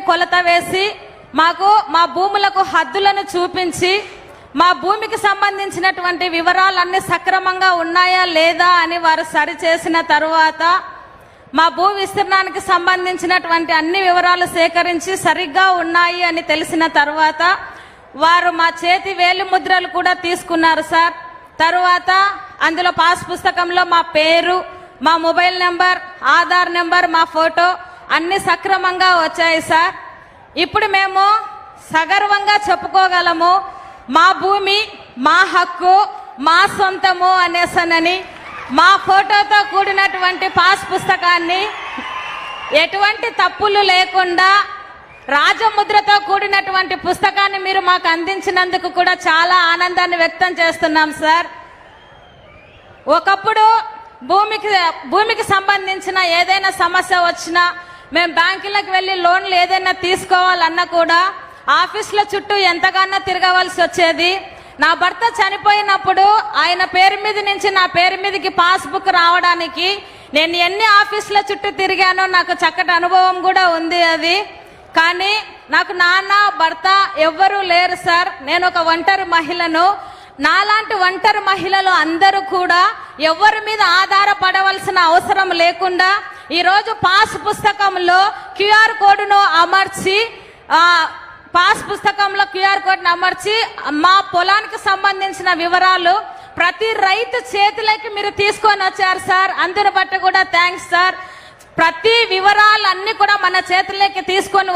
కొలత వేసి మాకు మా భూములకు హద్దులను చూపించి మా భూమికి సంబంధించినటువంటి వివరాలన్నీ సక్రమంగా ఉన్నాయా లేదా అని వారు సరిచేసిన తరువాత మా భూ విస్తీర్ణానికి సంబంధించినటువంటి అన్ని వివరాలు సేకరించి సరిగ్గా ఉన్నాయి అని తెలిసిన తర్వాత వారు మా చేతి వేలి ముద్రలు కూడా తీసుకున్నారు సార్. తరువాత అందులో పాస్ పుస్తకంలో మా పేరు, మా మొబైల్ నెంబర్, ఆధార్ నెంబర్, మా ఫోటో అన్ని సక్రమంగా వచ్చాయి సార్. ఇప్పుడు మేము సగర్వంగా చెప్పుకోగలము, మా భూమి మా హక్కు మా సొంతము అనేసనని మా ఫోటోతో కూడినటువంటి పాస్ పుస్తకాన్ని ఎటువంటి తప్పులు లేకుండా రాజముద్రతో కూడినటువంటి పుస్తకాన్ని మీరు మాకు అందించినందుకు కూడా చాలా ఆనందాన్ని వ్యక్తం చేస్తున్నాం సార్. ఒకప్పుడు భూమికి సంబంధించిన ఏదైనా సమస్య వచ్చినా మేము బ్యాంకులకు వెళ్ళి లోన్లు ఏదైనా తీసుకోవాలన్నా కూడా ఆఫీసుల చుట్టూ ఎంతగానో తిరగవలసి వచ్చేది. నా భర్త చనిపోయినప్పుడు ఆయన పేరు మీద నుంచి నా పేరు మీదకి పాస్బుక్ రావడానికి నేను ఎన్ని ఆఫీసుల చుట్టూ తిరిగానో నాకు చక్కటి అనుభవం కూడా ఉంది అది. కానీ నాకు నాన్న భర్త ఎవ్వరూ లేరు సార్. నేను ఒక ఒంటరి మహిళను. నాలాంటి ఒంటరి మహిళలు అందరూ కూడా ఎవరి మీద ఆధారపడవలసిన అవసరం లేకుండా ఈరోజు పాస్ పుస్తకంలో క్యూఆర్ కోడ్ను అమర్చి పాస్ పుస్తకంలో క్యూఆర్ కోడ్ను అమర్చి మా పొలానికి సంబంధించిన వివరాలు ప్రతి రైతు చేతిలోకి మీరు తీసుకొని వచ్చారు సార్. అందుని బట్టి కూడా థ్యాంక్స్ సార్. ప్రతి వివరాలన్నీ కూడా మన చేతిలోకి తీసుకొని